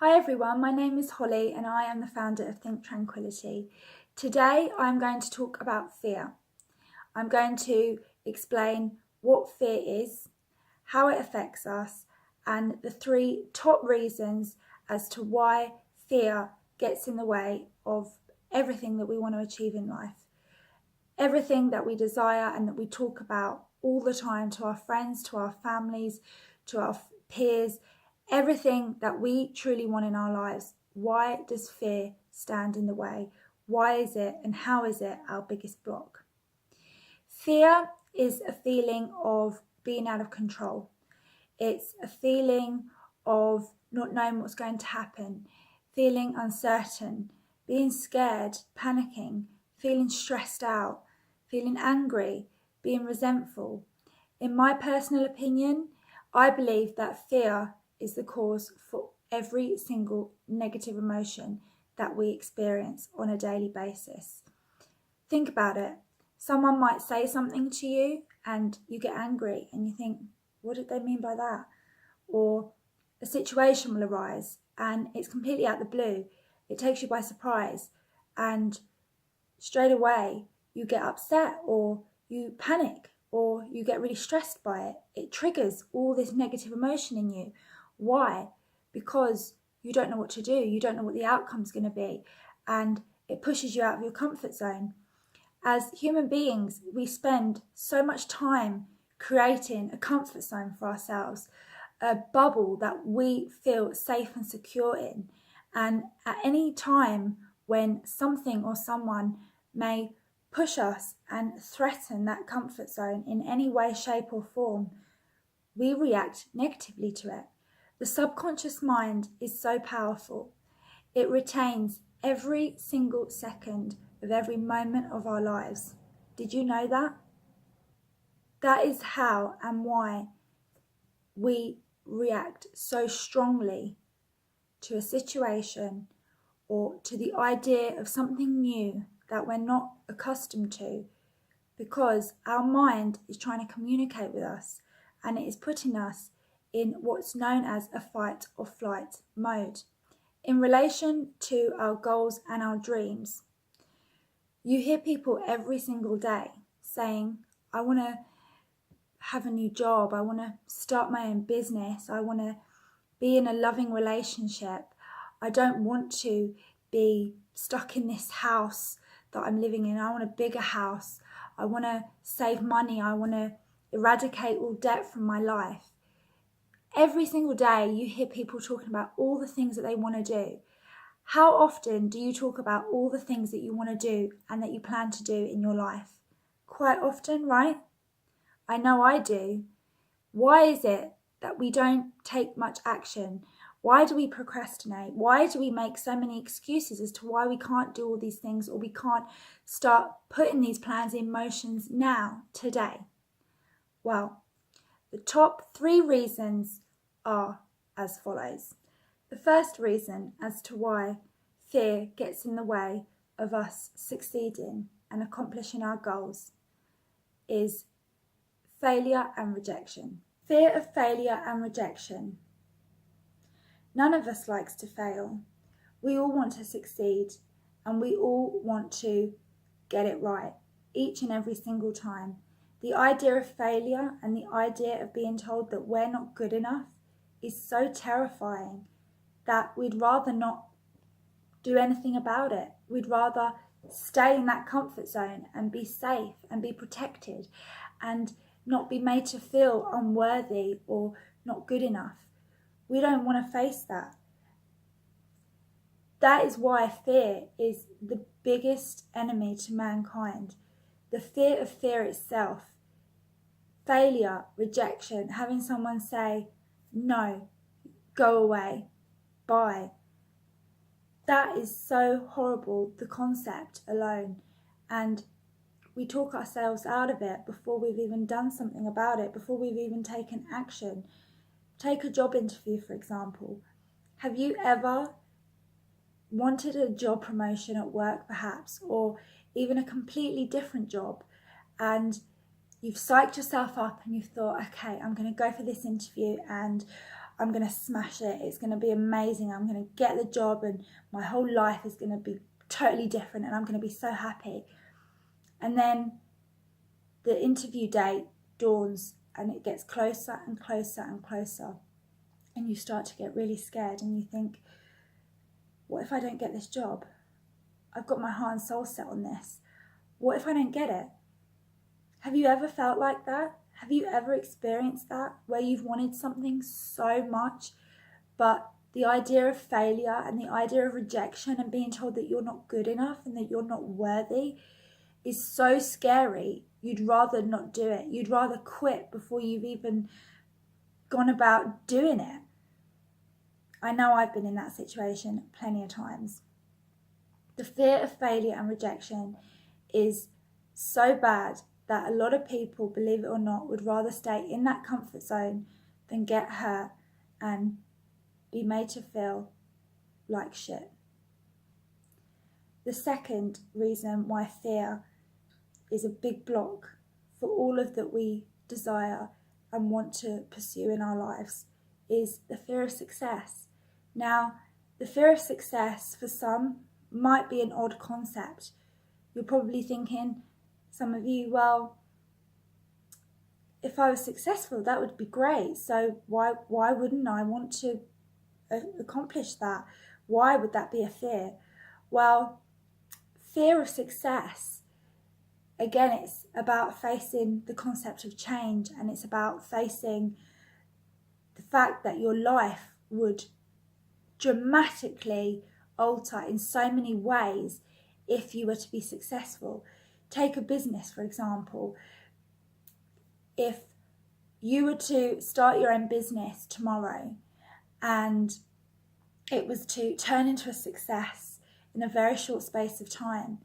Hi everyone, my name is Holly and I am the founder of Tranquility. Today I'm going to talk about fear. I'm going to explain what fear is, how it affects us, and the 3 top reasons as to why fear gets in the way of everything that we want to achieve in life. Everything that we desire and that we talk about all the time to our friends, to our families, to our peers, everything that we truly want in our lives. Why does fear stand in the way? Why is it and how is it our biggest block? Fear is a feeling of being out of control. It's a feeling of not knowing what's going to happen, feeling uncertain, being scared, panicking, feeling stressed out, feeling angry, being resentful. In my personal opinion, I believe that fear is the cause for every single negative emotion that we experience on a daily basis. Think about it. Someone might say something to you and you get angry and you think, what did they mean by that? Or a situation will arise and it's completely out of the blue. It takes you by surprise and straight away you get upset or you panic or you get really stressed by it. It triggers all this negative emotion in you. Why? Because you don't know what to do. You don't know what the outcome's going to be, and it pushes you out of your comfort zone. As human beings, we spend so much time creating a comfort zone for ourselves, a bubble that we feel safe and secure in. And at any time when something or someone may push us and threaten that comfort zone in any way, shape or form, we react negatively to it. The subconscious mind is so powerful. It retains every single second of every moment of our lives. Did you know that? That is how and why we react so strongly to a situation or to the idea of something new that we're not accustomed to, because our mind is trying to communicate with us and it is putting us in what's known as a fight or flight mode. In relation to our goals and our dreams, you hear people every single day saying, I want to have a new job, I want to start my own business, I want to be in a loving relationship, I don't want to be stuck in this house that I'm living in, I want a bigger house, I want to save money, I want to eradicate all debt from my life. Every single day you hear people talking about all the things that they want to do. How often do you talk about all the things that you want to do and that you plan to do in your life? Quite often, right? I know I do. Why is it that we don't take much action? Why do we procrastinate? Why do we make so many excuses as to why we can't do all these things, or we can't start putting these plans in motion now, today? Well, the top 3 reasons are as follows. The first reason as to why fear gets in the way of us succeeding and accomplishing our goals is failure and rejection. Fear of failure and rejection. None of us likes to fail. We all want to succeed and we all want to get it right each and every single time. The idea of failure and the idea of being told that we're not good enough is so terrifying that we'd rather not do anything about it. We'd rather stay in that comfort zone and be safe and be protected and not be made to feel unworthy or not good enough. We don't want to face that. That is why fear is the biggest enemy to mankind. The fear of fear itself. Failure, rejection, having someone say, no, go away, bye. That is so horrible, the concept alone. And we talk ourselves out of it before we've even done something about it, before we've even taken action. Take a job interview, for example. Have you ever wanted a job promotion at work, perhaps, or even a completely different job, and you've psyched yourself up and you've thought, okay, I'm going to go for this interview and I'm going to smash it, it's going to be amazing, I'm going to get the job and my whole life is going to be totally different and I'm going to be so happy. And then the interview date dawns and it gets closer and closer and closer, and you start to get really scared and you think, what if I don't get this job? I've got my heart and soul set on this. What if I don't get it? Have you ever felt like that? Have you ever experienced that, where you've wanted something so much, but the idea of failure and the idea of rejection and being told that you're not good enough and that you're not worthy is so scary, you'd rather not do it. You'd rather quit before you've even gone about doing it. I know I've been in that situation plenty of times. The fear of failure and rejection is so bad that a lot of people, believe it or not, would rather stay in that comfort zone than get hurt and be made to feel like shit. The second reason why fear is a big block for all of that we desire and want to pursue in our lives is the fear of success. Now, the fear of success for some might be an odd concept. You're probably thinking, some of you, well, if I was successful, that would be great. So why wouldn't I want to accomplish that? Why would that be a fear? Well, fear of success, again, it's about facing the concept of change, and it's about facing the fact that your life would dramatically alter in so many ways if you were to be successful. Take a business, for example. If you were to start your own business tomorrow and it was to turn into a success in a very short space of time,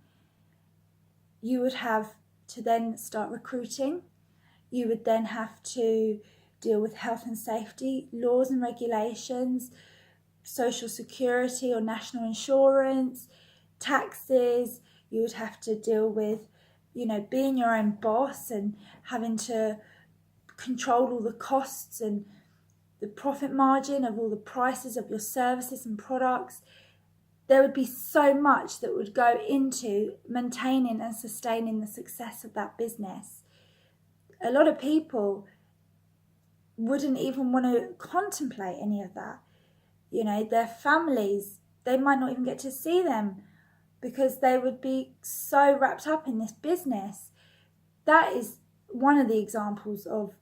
you would have to then start recruiting. You would then have to deal with health and safety, laws and regulations, social security or national insurance, taxes. You would have to deal with, being your own boss and having to control all the costs and the profit margin of all the prices of your services and products. There would be so much that would go into maintaining and sustaining the success of that business. A lot of people wouldn't even want to contemplate any of that. Their families, they might not even get to see them because they would be so wrapped up in this business. That is one of the examples of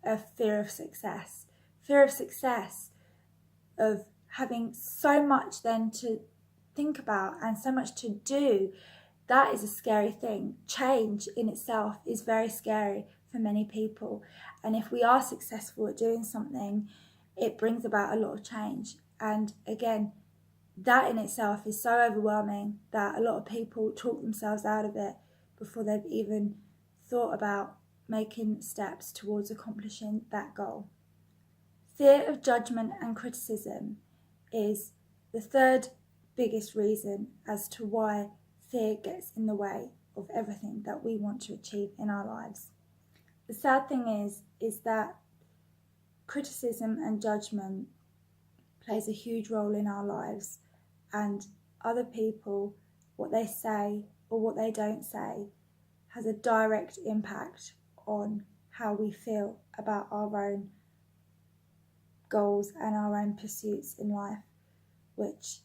a fear of success. Fear of success, of having so much then to think about and so much to do. That is a scary thing. Change in itself is very scary for many people. And if we are successful at doing something, it brings about a lot of change. And again, that in itself is so overwhelming that a lot of people talk themselves out of it before they've even thought about making steps towards accomplishing that goal. Fear of judgment and criticism is the third biggest reason as to why fear gets in the way of everything that we want to achieve in our lives. The sad thing is that criticism and judgment plays a huge role in our lives, and other people, what they say or what they don't say, has a direct impact on how we feel about our own goals and our own pursuits in life, which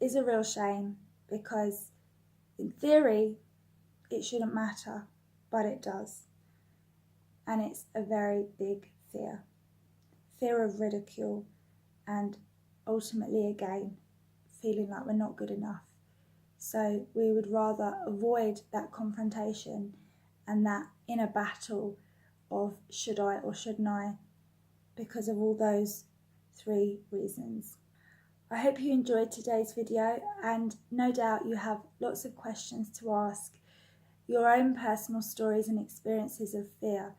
is a real shame because in theory it shouldn't matter, but it does. And it's a very big fear. Fear of ridicule and ultimately again feeling like we're not good enough. So we would rather avoid that confrontation and that inner battle of should I or shouldn't I, because of all those three reasons. I hope you enjoyed today's video, and no doubt you have lots of questions to ask, your own personal stories and experiences of fear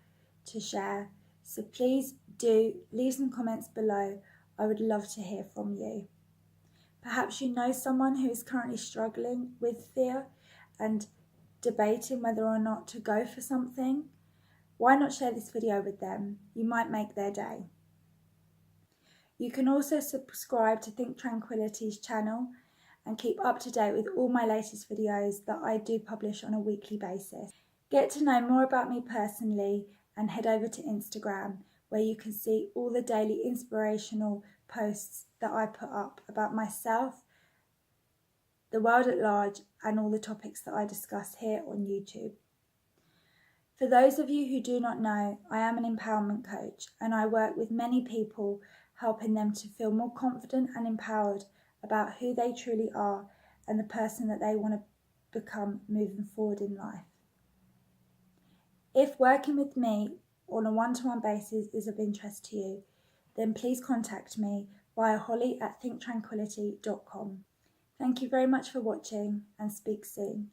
to share. So please do leave some comments below. I would love to hear from you. Perhaps you know someone who is currently struggling with fear and debating whether or not to go for something. Why not share this video with them? You might make their day. You can also subscribe to Think Tranquility's channel and keep up to date with all my latest videos that I do publish on a weekly basis. Get to know more about me personally and head over to Instagram, where you can see all the daily inspirational posts that I put up about myself, the world at large, and all the topics that I discuss here on YouTube. For those of you who do not know, I am an empowerment coach and I work with many people, helping them to feel more confident and empowered about who they truly are and the person that they want to become moving forward in life. If working with me on a one-to-one basis is of interest to you, then please contact me via holly@thinktranquility.com. Thank you very much for watching and speak soon.